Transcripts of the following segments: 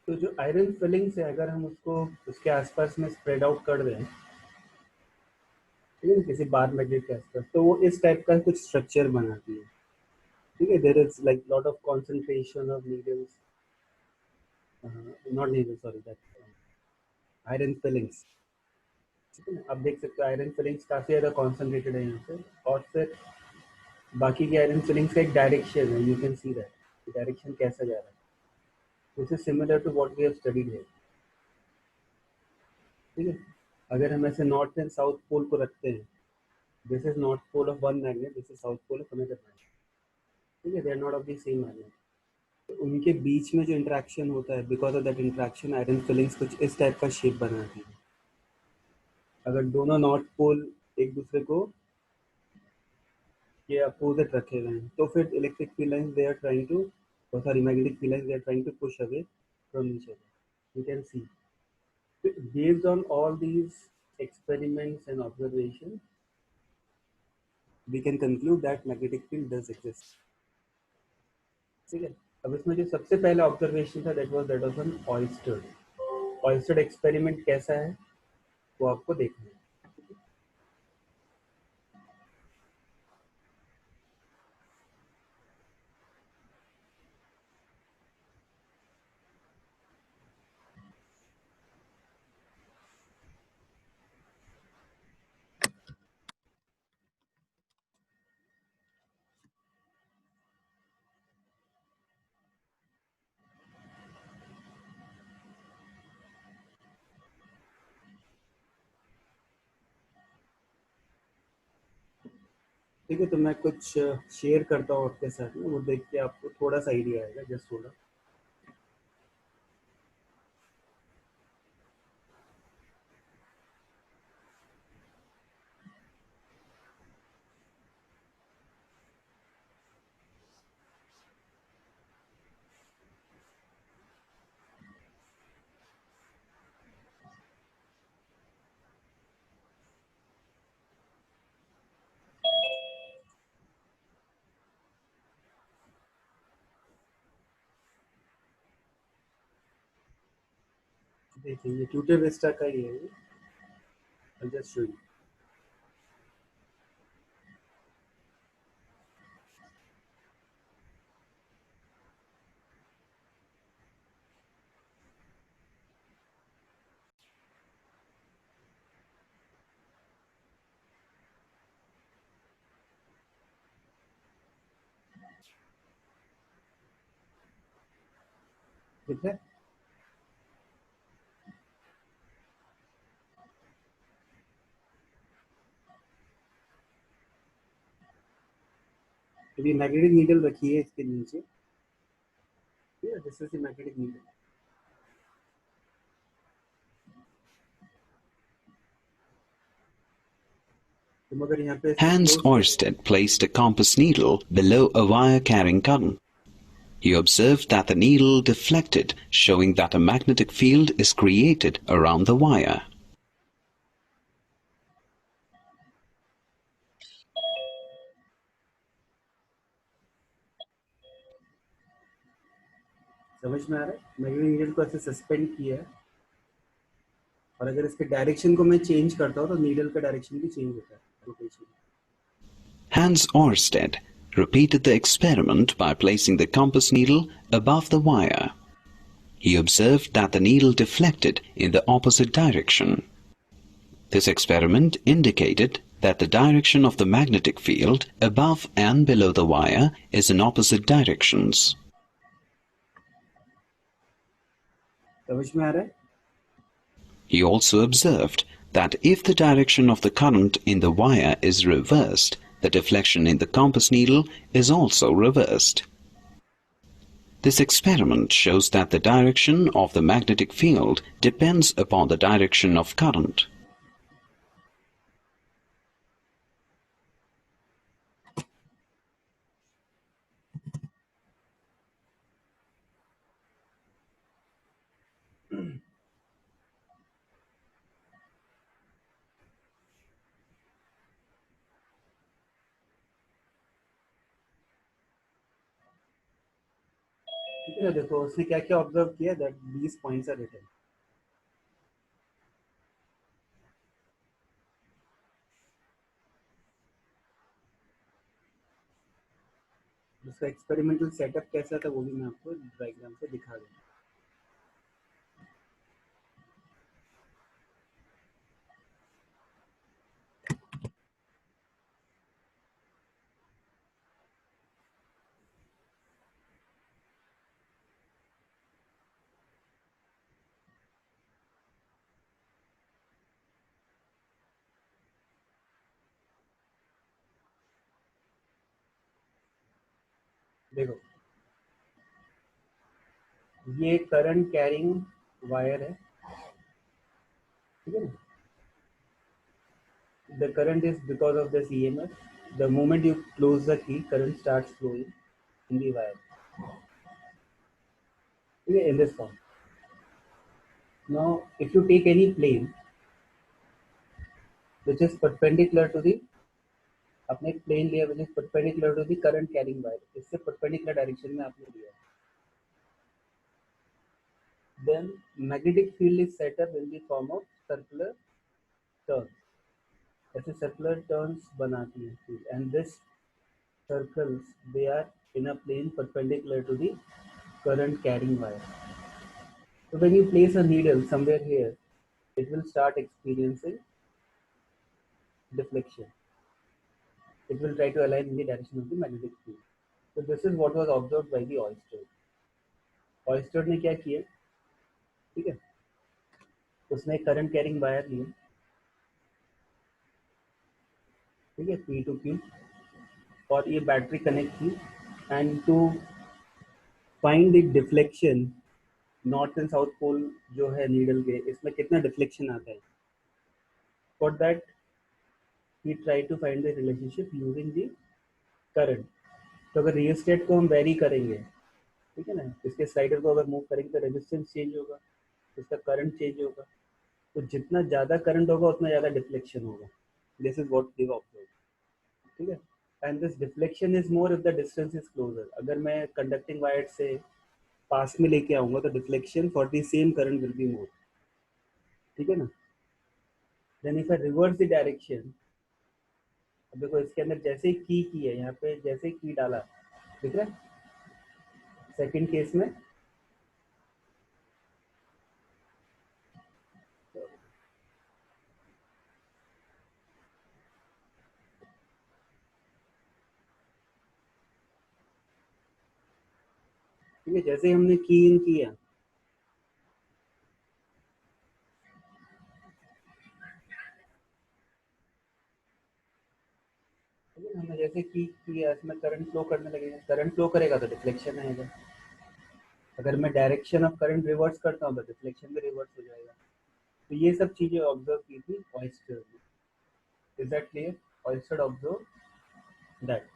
तो जो iron filings है, अगर हम उसको उसके आसपास में स्प्रेड आउट कर दें, ठीक है, किसी बार मैग्नेट के आसपास, तो वो इस टाइप का कुछ स्ट्रक्चर बनाती है। ठीक है, there is like lot of concentration of needles, not needle, sorry, that iron filings. ठीक है ना, आप देख सकते हो आयरन फिलिंग्स काफ़ी ज़्यादा कॉन्सेंट्रेटेड है यहाँ पे। और फिर बाकी के आयरन फिलिंग्स का एक डायरेक्शन है, you can see that direction कैसा जा रहा है। This is similar to what we have studied here. ठीक है, अगर हम ऐसे नॉर्थ एंड साउथ पोल को रखते हैं, this is north pole of one magnet, this is south pole of another magnet. ठीक है, they are not of the same magnet. तो उनके बीच में जो इंटरेक्शन होता है, because of that interaction iron filings कुछ इस टाइप का शेप बनाती है। अगर दोनों नॉर्थ पोल एक दूसरे को ये अपोजिट रखे हुए हैं, तो फिर electric field lines they are trying to, sorry, magnetic field lines they are trying to push away from each other, you can see. Based on all these experiments and observations, we can conclude that magnetic field does exist. ठीक है, अब इसमें जो सबसे पहला observation था, that was on oyster. Oyster experiment कैसा है वो आपको देखना है। ठीक है, तो मैं कुछ शेयर करता हूँ आपके साथ में, वो देख के आपको थोड़ा सा आइडिया आएगा, जस्ट थोड़ा। देखिए, ये ट्यूटर विस्टा का ही है ये। I just show you. ठीक है, तो ये मैग्नेटिक नीडल रखी है इसके नीचे। ठीक है, this is the magnetic needle. तो मगर यहाँ पे इसको Hans क्लोज कर दें। Ørsted placed a compass needle below a wire carrying current. He observed that the needle deflected, showing that a magnetic field is created around the wire. समझ में आ रहा है, मैग्नेटिक नीडल को ऐसे सस्पेंड किया है, और अगर इसके डायरेक्शन को मैं चेंज करता हूँ तो नीडल का डायरेक्शन भी चेंज होता है, rotation. Hans Ørsted repeated the experiment by placing the compass needle above the wire. He observed that the needle deflected in the opposite direction. This experiment indicated that the direction of the magnetic field above and below the wire is in opposite directions. समझ में आ रहा है? He also observed that if the direction of the current in the wire is reversed, the deflection in the compass needle is also reversed. This experiment shows that the direction of the magnetic field depends upon the direction of current. ठीक है ना, देखो उसने क्या क्या observe किया, that these points are written. उसका experimental setup कैसा था वो भी मैं आपको डायग्राम से दिखा दूंगा. देखो ये करंट कैरिंग वायर है, ठीक है ना. The current is because of this EMF. The moment you close the key, current starts flowing in the wire. Okay, in this form. Now, if you take any plane which is perpendicular to the, आपने एक plane लिया which is perpendicular to the current carrying wire, इससे perpendicular direction में आपने लिया, then magnetic field is set up in the form of circular turns. ऐसे circular turns बनाती है field, and this circles they are in a plane perpendicular to the current carrying wire. So when you place a needle somewhere here, it will start experiencing deflection. It will try to align in the direction of the magnetic field. So this is what was observed by the oyster. Oyster ने क्या किया, ठीक है, उसने current carrying wire लिया, ठीक है, P to Q, और ये बैटरी कनेक्ट की, and to find the deflection north and south pole जो है नीडल के, इसमें कितना डिफ्लेक्शन आता है, for that he try to find the relationship using the current. तो अगर रियोस्टेट को हम वेरी करेंगे, ठीक है ना, इसके स्लाइडर को अगर मूव करेंगे तो रेजिस्टेंस चेंज होगा, इसका करंट चेंज होगा, तो जितना ज़्यादा करंट होगा उतना ज़्यादा डिफ्लेक्शन होगा. This is what they observe, ठीक है. And this deflection is more if the distance is closer. अगर मैं कंडक्टिंग वायर से पास में लेके आऊंगा तो deflection for the same current will be more, ठीक है ना. Then if I reverse the direction, अब देखो इसके अंदर जैसे की है, यहाँ पे जैसे की डाला, दिख रहा है सेकेंड केस में, ठीक है, जैसे हमने की इन किया, हमने जैसे की किया, इसमें करंट फ्लो करने लगेगा, करंट फ्लो करेगा तो डिफ्लेक्शन आएगा. अगर मैं डायरेक्शन ऑफ करंट रिवर्स करता हूँ तो डिफ्लेक्शन भी रिवर्स हो जाएगा. तो ये सब चीजें ऑब्जर्व की थी ऑयस्टर ने. Is that clear? Oyster observe that.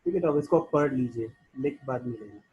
ठीक है, तो अब इसको आप पढ़ लीजिए, लिख बाद में लेंगे.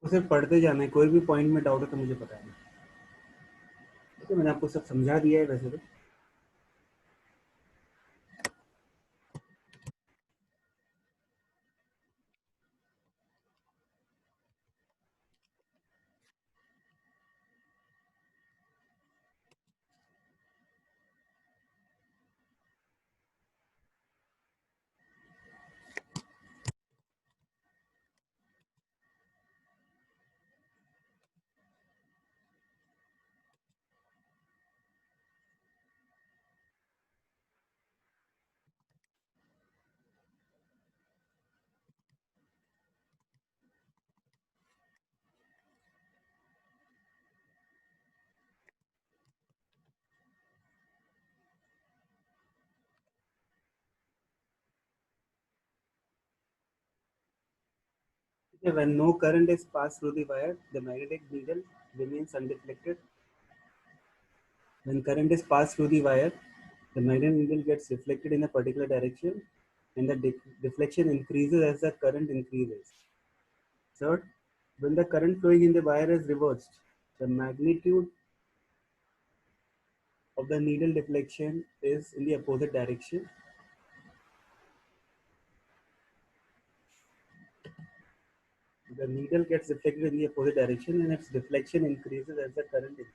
आपको सिर्फ पढ़ते जाना है, कोई भी पॉइंट में डाउट है तो मुझे बताना। ठीक है, मैंने आपको सब समझा दिया है वैसे तो। ठीक है, when no current is passed through the wire, the magnetic needle remains undeflected. When current is passed through the wire, the magnetic needle gets reflected in a particular direction, and the deflection increases as the current increases. Third, when the current flowing in the wire is reversed, the magnitude of the needle deflection is in the opposite direction. The needle gets deflected in the opposite direction, and its deflection increases as the current increases.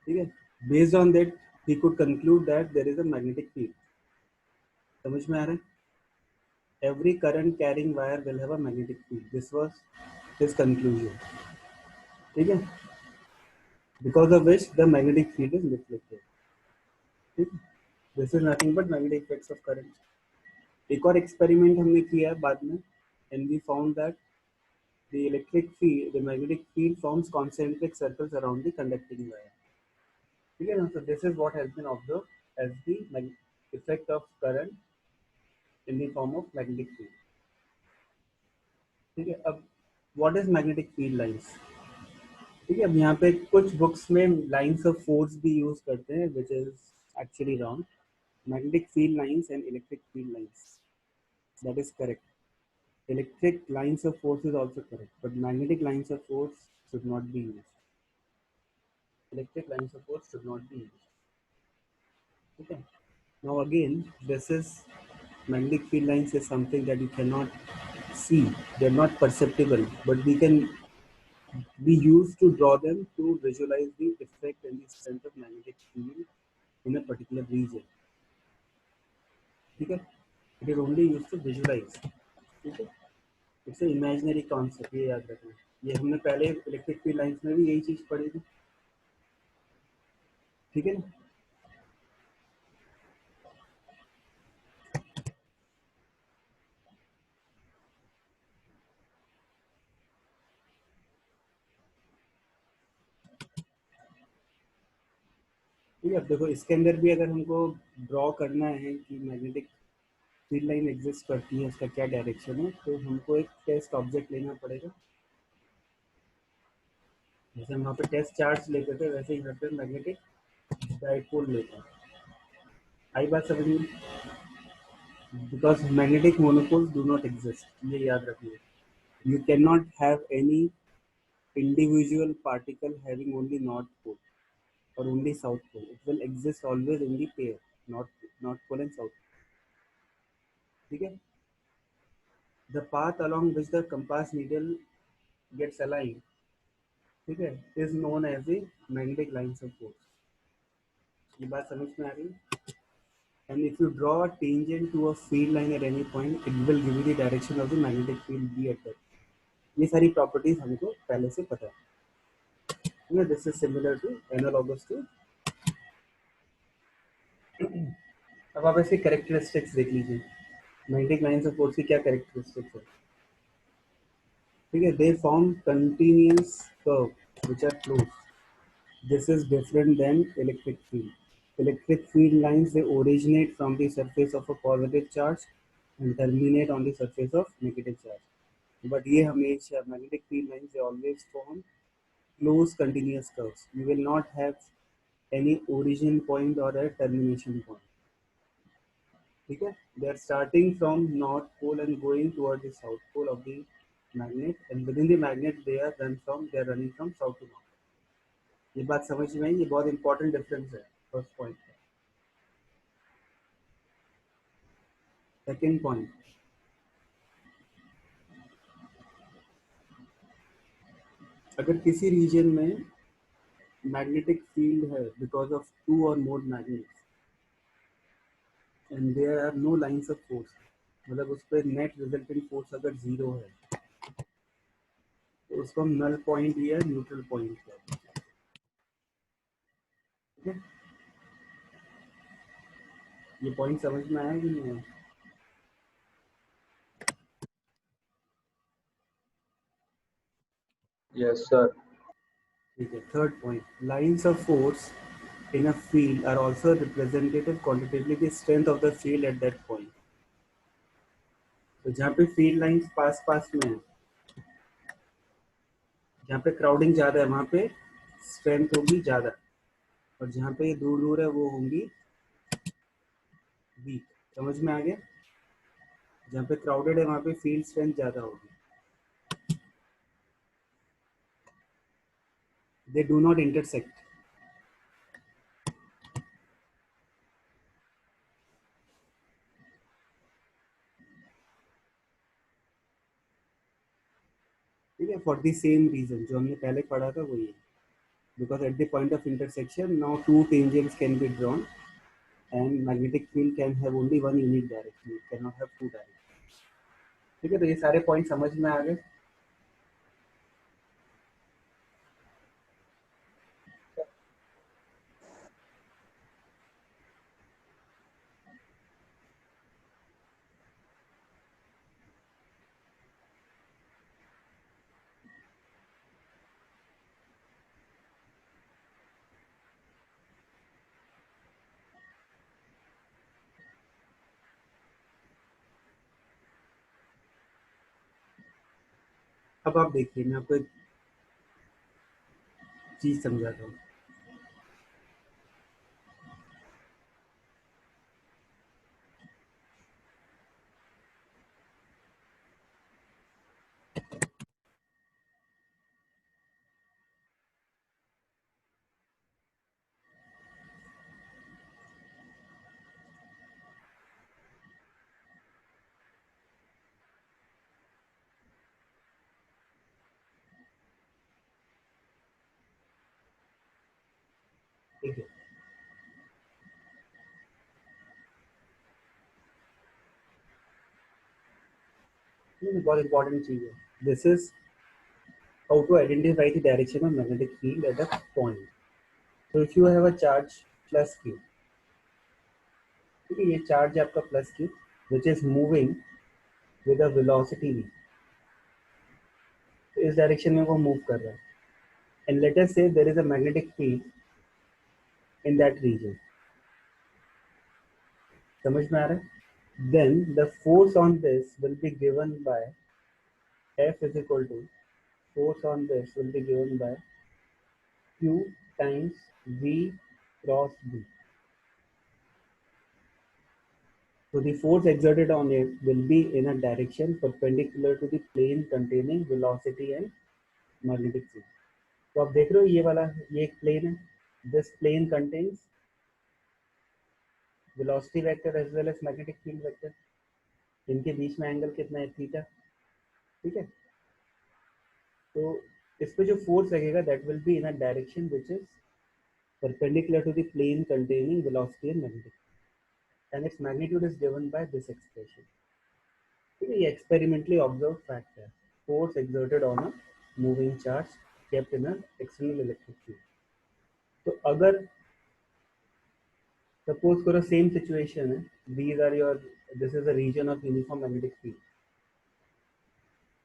ठीक है, based on that he could conclude that there is a magnetic field. समझ में आ रहा है? Every current carrying wire will have a magnetic field. This was his conclusion. ठीक है, because of which the magnetic field is deflected. ठीक है, this is nothing but magnetic effects of current. एक और एक्सपेरिमेंट हमने किया बाद में, and we found that the electric field, the magnetic field forms concentric circles around the conducting wire. ठीक है ना? So this is what has been observed as the effect of current in the form of magnetic field. ठीक है, अब what is magnetic field lines? ठीक है, अब यहाँ पे कुछ बुक्स में लाइन्स ऑफ फोर्स भी यूज करते हैं, which is actually wrong. Magnetic field lines and electric field lines, that is correct. Electric lines of force is also correct, but magnetic lines of force should not be used. Electric lines of force should not be used. Okay. Now again, this is magnetic field lines is something that you cannot see. They're not perceptible, but we used to draw them to visualize the effect and the strength of magnetic field in a particular region. ठीक है? It is only used to visualize. ठीक है? It's an imaginary concept. ये याद रखना. ये हमने पहले इलेक्ट्रिक फील्ड लाइंस में भी यही चीज पढ़ी थी. ठीक है ना? ठीक है, अब देखो इसके अंदर भी अगर हमको ड्रॉ करना है कि मैग्नेटिक फील्ड लाइन एग्जिस्ट करती है, उसका क्या डायरेक्शन है, तो हमको एक टेस्ट ऑब्जेक्ट लेना पड़ेगा. जैसे हम वहाँ पे टेस्ट चार्ज लेते थे, वैसे ही यहाँ पे मैग्नेटिक डाइपोल लेते हैं. आई बात समझ में? Because magnetic monopoles do not exist, ये याद रखिए. You can not have any individual particle having only north pole or only south pole. It will exist always in the pair, north pole and south pole. ठीक है? The path along which the compass needle gets aligned, ठीक है, is known as the magnetic lines of force. ये बात समझ में आ रही है? And if you draw a tangent to a field line at any point, it will give you the direction of the magnetic field B at that. ये सारी properties हमको पहले से पता है. This is similar to analogous to. अब आप ऐसे कैरेक्टरिस्टिक्स देख लीजिए. मैग्नेटिक लाइंस ऑफ फोर्स की क्या कैरेक्टरिस्टिक्स है? ठीक है, they form continuous curve which are close. This is different than electric field. Electric field lines, they originate from the surface of a positive charge and terminate on the surface of negative charge. But ये हमेशा magnetic field lines, they always form close continuous curves. You will not have any origin point or a termination point. ठीक है, they are starting from north pole and going toward the south pole of the magnet, and within the magnet they are running from south to north. ये बात समझ में आई, ये बहुत important difference है फर्स्ट पॉइंट का। सेकेंड पॉइंट, अगर किसी रीजन में मैग्नेटिक फील्ड है because of two or more magnets and there are no lines of force, मतलब उस पर नेट रिजल्टेंट फोर्स अगर जीरो है तो उसको हम नल पॉइंट या न्यूट्रल पॉइंट कहते हैं। ठीक है, ये पॉइंट समझ में आया कि नहीं आया? Yes, sir. ठीक है, third point, lines of force in a field are also representative quantitatively the strength of the field at that point. तो जहाँ पे फील्ड लाइंस पास पास में है, जहाँ पे क्राउडिंग ज़्यादा है वहाँ पे स्ट्रेंथ होगी ज़्यादा, और जहाँ पे दूर दूर है वो होंगी वीक। समझ में आ गया? जहाँ पे क्राउडेड है वहाँ पे फील्ड स्ट्रेंथ ज़्यादा होगी। They do not intersect. ठीक है, फॉर द सेम रीजन जो हमने पहले पढ़ा था वही है, because at the point of intersection now to tangents can be drawn and magnetic field can have only one unique direction, it cannot have two directions. ठीक है, तो ये सारे पॉइंट समझ में आ गए? अब आप देखिए, मैं आपको एक चीज समझाता हूँ। ठीक है, ये बहुत इंपॉर्टेंट चीज है। This is how to identify the direction of magnetic field at a point. तो if you have a charge plus q, ठीक है, ये चार्ज है आपका plus q which is moving with a velocity v, तो इस डायरेक्शन में वो मूव कर रहा है, and let us say there is a magnetic field in that region. समझ में आ रहा है? then the force on this will be given by F is equal to, force on this will be given by Q times V cross B. So the force exerted on it will be in a direction perpendicular to the plane containing velocity and magnetic field. तो आप देख रहे हो ये वाला, ये एक plane है, this plane contains velocity vector as well as magnetic field vector, इनके बीच में एंगल कितना है, थीटा। ठीक है, तो इस पे जो फोर्स लगेगा that will be in a direction which is perpendicular to the plane containing velocity and magnetic field, and its magnitude is given by this expression. ठीक है, ये experimentally observed fact है, force exerted on a moving charge kept in an external electric field. तो अगर suppose करो same situation है, these are your, this is a region of uniform magnetic field,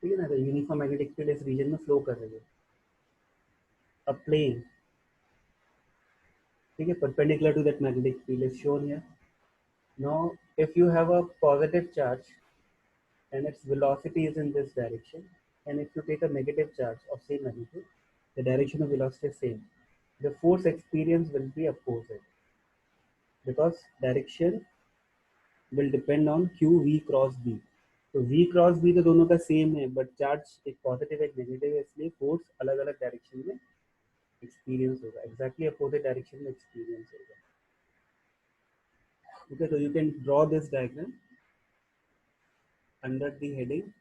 ठीक है ना, तो यूनिफॉर्म मैग्नेटिक फील्ड इस रीजन में फ्लो कर रही है, a plane, ठीक है, perpendicular to that magnetic field is shown here. Now if you have a positive charge and its velocity is in this direction, and if you take a negative charge of same magnitude, the direction of velocity is same, the force experience will be opposite, because direction will depend on q v cross b. तो v cross b तो दोनों का same है, but charge एक positive एक negative है, इसलिए force अलग अलग डायरेक्शन में एक्सपीरियंस होगा, एग्जैक्टली अपोजिट डायरेक्शन में एक्सपीरियंस होगा. Okay, so you can draw this diagram under the heading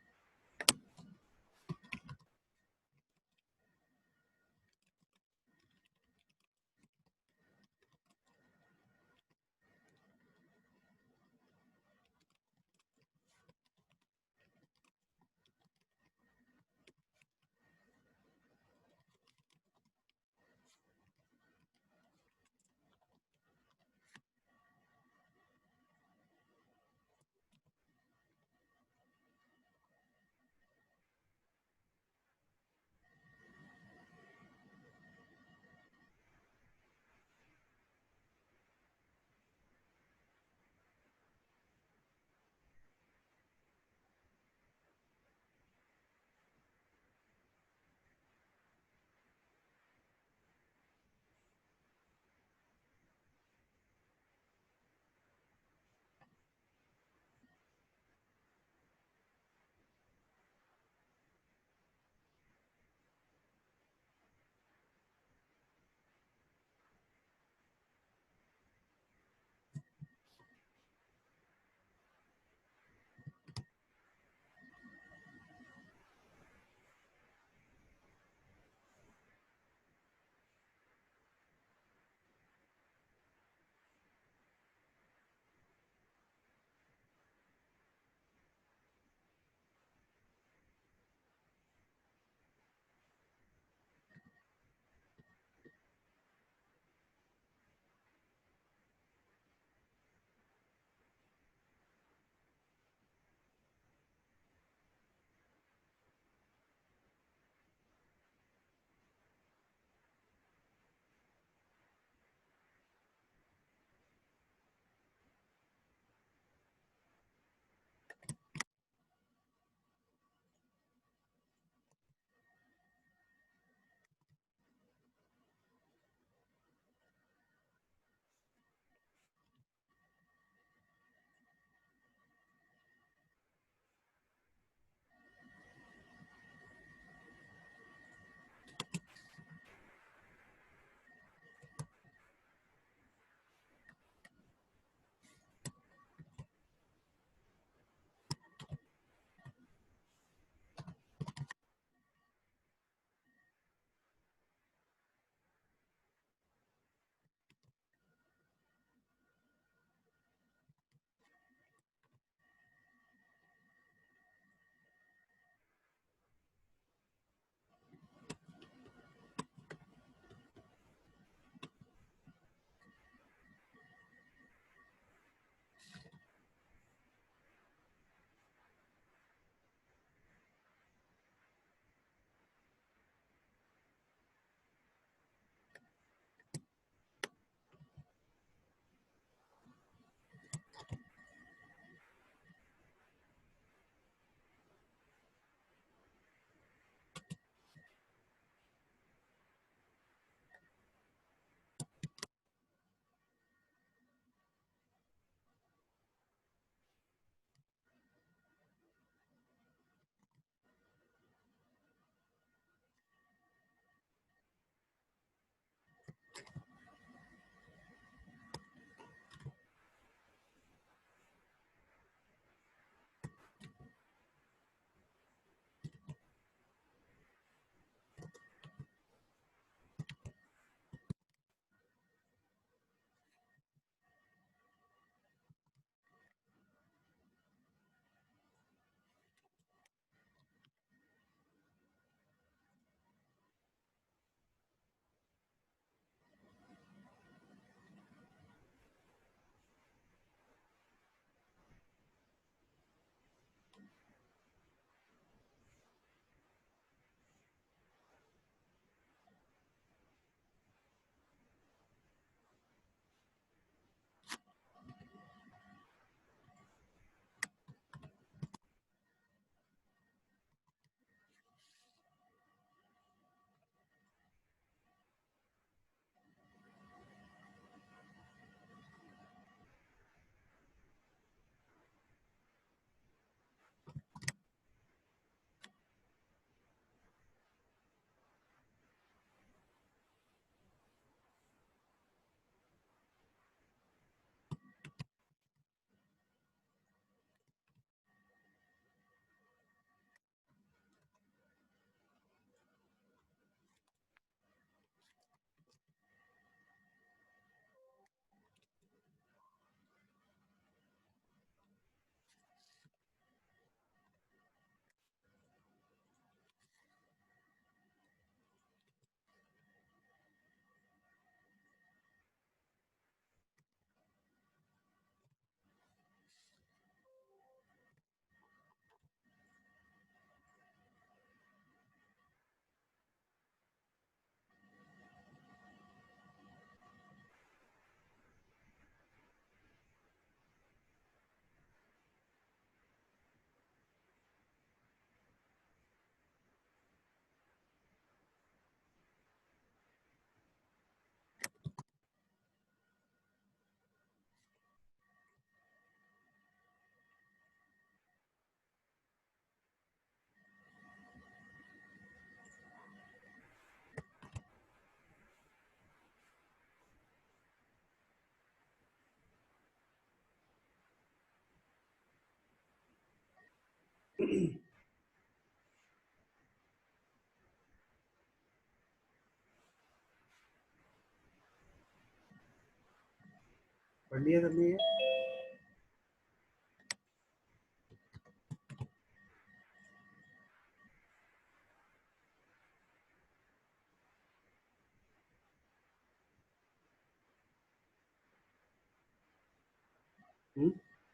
पढ़ लिया सबने ये?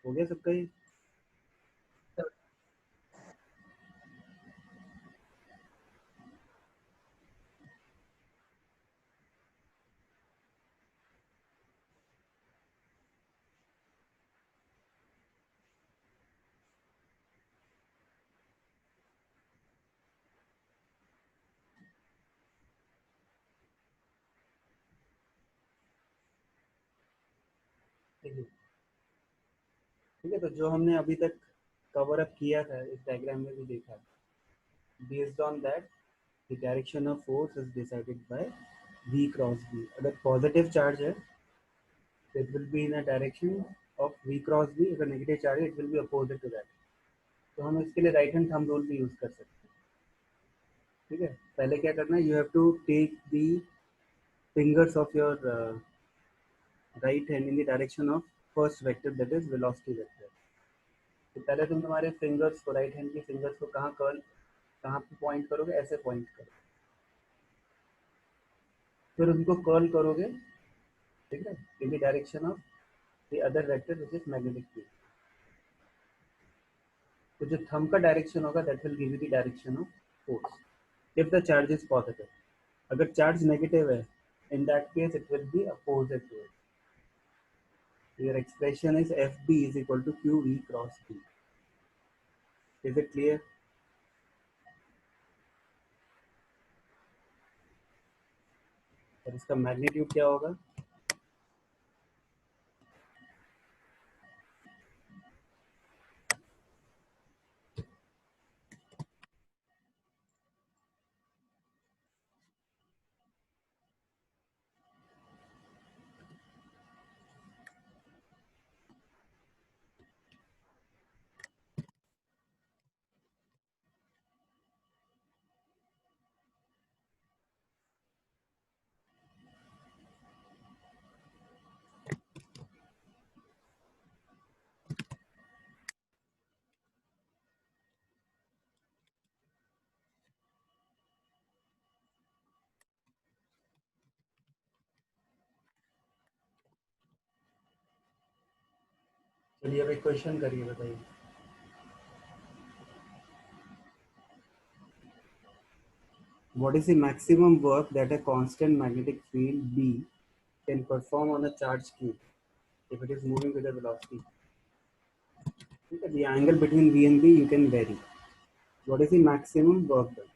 हो गया सबका ये? ठीक है, तो जो हमने अभी तक कवर अप किया था इस डायग्राम में भी देखा, based on that the direction of force is decided by v cross b. अगर पॉजिटिव चार्ज है तो it will be in a direction of v cross b, अगर नेगेटिव चार्ज है it will be opposite to that. तो हम इसके लिए right hand thumb rule भी यूज कर सकते हैं. ठीक है, पहले क्या करना है, you have to take the fingers of your right hand in the direction of first vector, that is velocity vector. तो पहले तुम तुम्हारे फिंगर्स को, राइट हैंड की फिंगर्स को कहाँ पे पॉइंट करोगे, ऐसे पॉइंट करो. फिर उनको कर्ल करोगे, ठीक है, इन the direction of the other vector which is magnetic field. तो जो थंब का डायरेक्शन होगा that will give you the direction of force if the charge is positive. अगर चार्ज नेगेटिव है, in that case it will be opposite to it. Your expression is FB is equal to QV cross B. Is it clear? और इसका magnitude क्या होगा? चलिए अब एक question करिए, बताइए. What is the maximum work that a constant magnetic field B can perform on a charged cube if it is moving with a velocity? Okay, the angle between V and B you can vary. What is the maximum work done?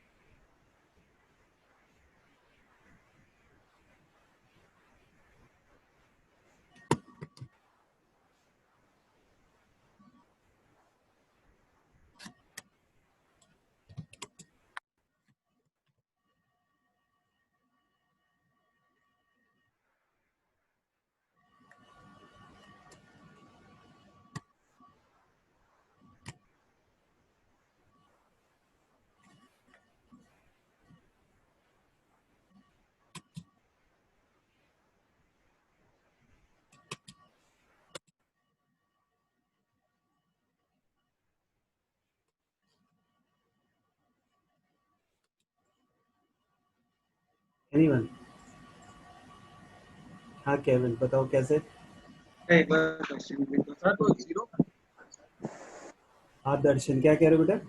Anyone? हाँ Kevin, बताओ कैसे. एक बार question repeat करो sir. तो zero. हाँ दर्शन, क्या कह रहे हो बेटा?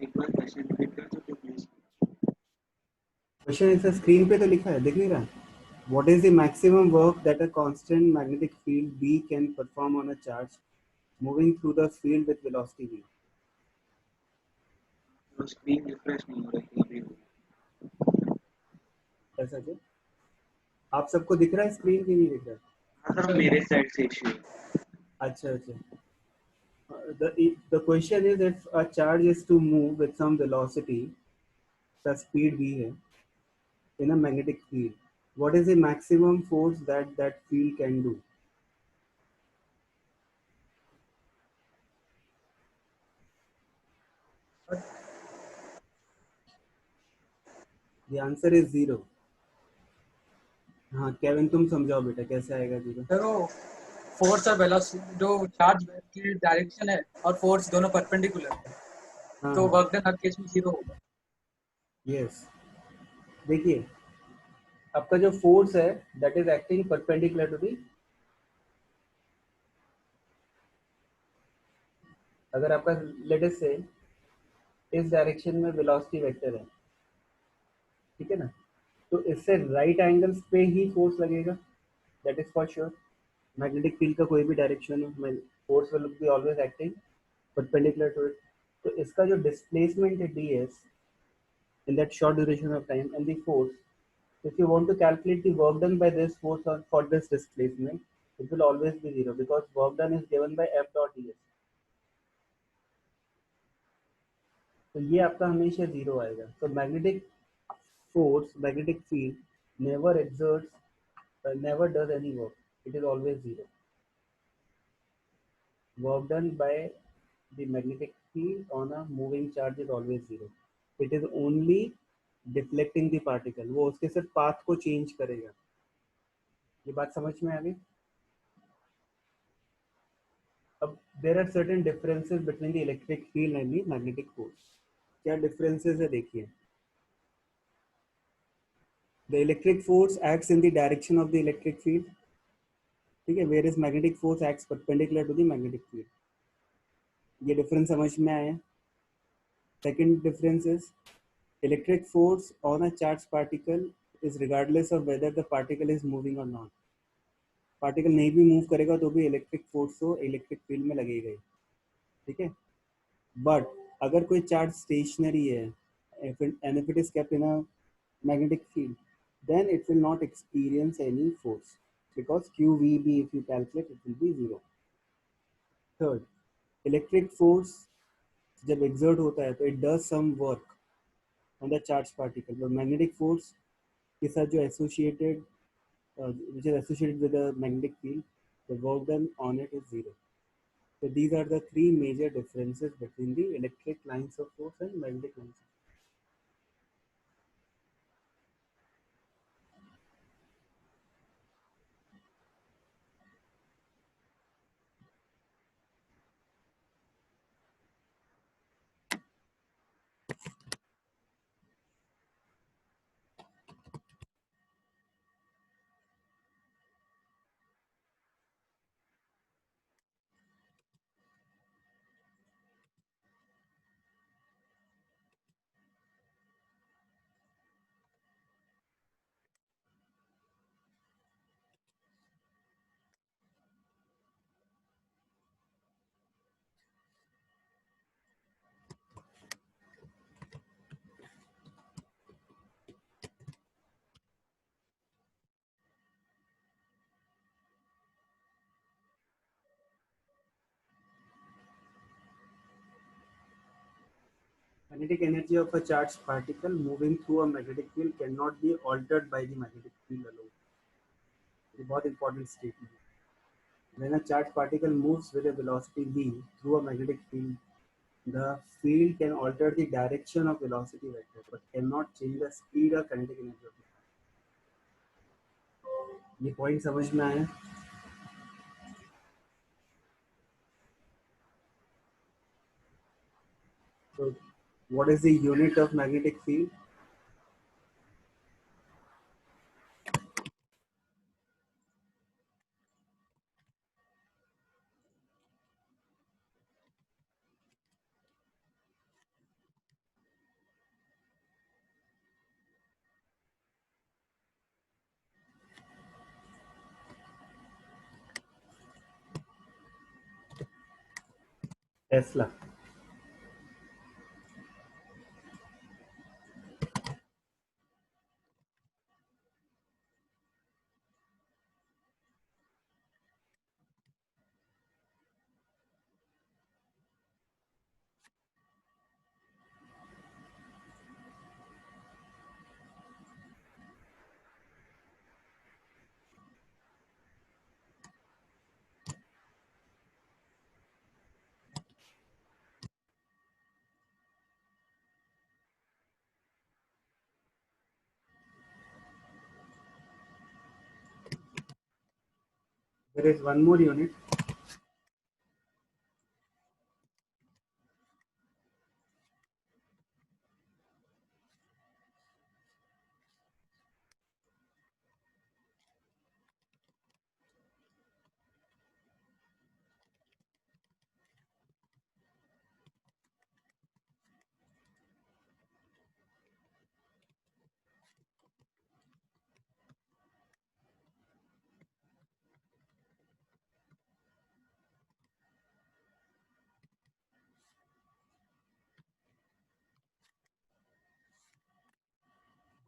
एक बार क्वेश्चन रिपीट कर दो प्लीज. क्वेश्चन इस स्क्रीन पे तो लिखा है, दिख नहीं रहा? What is the maximum work that a constant magnetic field B can perform on a charge moving through the field with velocity v? तो स्क्रीन रिफ्रेश नहीं हो रही अभी. ऐसा क्यों? आप सबको दिख रहा है स्क्रीन की, नहीं दिख रहा? हाँ सर, मेरे साइड से इशू है. अच्छा अच्छा. The question is, if a charge is to move with some velocity, the speed v है, in a magnetic field, what is the maximum force that that field can do? The answer is zero. हाँ Kevin, तुम समझाओ बेटा कैसे आएगा zero. देखो force और velocity जो चार्ज की डायरेक्शन है और फोर्स दोनों परपेंडिकुलर है, तो हाँ वर्क डन हर केस में 0 होगा। यस, देखिए आपका जो फोर्स है that is acting perpendicular to the, अगर आपका लेट अस से इस डायरेक्शन में वेलोसिटी वेक्टर है, ठीक है ना, तो इससे राइट एंगल्स पे ही फोर्स लगेगा, that is for sure. Magnetic field का कोई भी डायरेक्शन हो, force will be always acting perpendicular to it. तो इसका जो डिस्प्लेसमेंट है d s in that short duration of time, and the force, if you want to calculate the work done by this force or for this displacement, it will always be zero because work done is given by F dot es. तो ये आपका हमेशा zero आएगा। तो magnetic force, magnetic field never exerts, never does any work, it is always zero. Work done by the magnetic field on a moving charge is always zero. It is only deflecting the particle, वो उसके सिर्फ path को change करेगा। ये बात समझ में आ गई? अब there are certain differences between the electric field and the magnetic force. क्या डिफरेंसेस है देखिए। The electric force acts in the direction of the electric field, ठीक है, whereas magnetic force acts perpendicular to the magnetic field. ये difference समझ में आया? Second difference is electric force on a charge particle is regardless of whether the particle is moving और not. Particle नहीं भी move करेगा तो भी इलेक्ट्रिक फोर्स तो इलेक्ट्रिक फील्ड में लगेगा ही, ठीक है। बट अगर कोई चार्ज स्टेशनरी है, and if it is kept in a magnetic field, then it will not experience any force because QVB, if you calculate, it will be zero. Third, electric force जब exert होता है तो it does some work on the charged particle, but magnetic force के साथ जो associated which is associated with the magnetic field, the work done on it is zero. So these are the three major differences between the electric lines of force and magnetic lines of force. Magnetic energy of a charged particle moving through a magnetic field cannot be altered by the magnetic field alone. It's a बहुत important statement. When a charged particle moves with a velocity v through a magnetic field, the field can alter the direction of velocity vector but cannot change the speed or kinetic energy of it. ये point समझ में आया? So, what is the unit of magnetic field? Tesla. There is one more unit.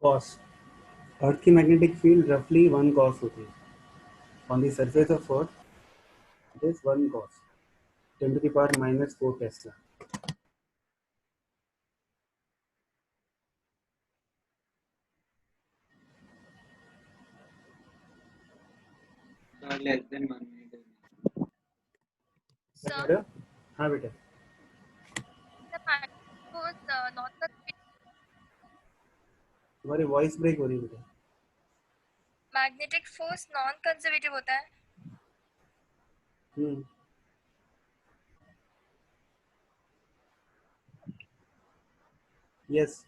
Cos. अर्थ की magnetic field रफली 1 cos होती है. On the surface of Earth, it is 1 cos. 10 to the power minus 4 Tesla. Sir, less than 1 minute. क्या कह Sir, रहे हो? हाँ बेटा. the magnetic force non-conservative. तुम्हारी वॉइस ब्रेक हो रही है बेटा. मैग्नेटिक फोर्स नॉन कंजर्वेटिव होता है. Yes.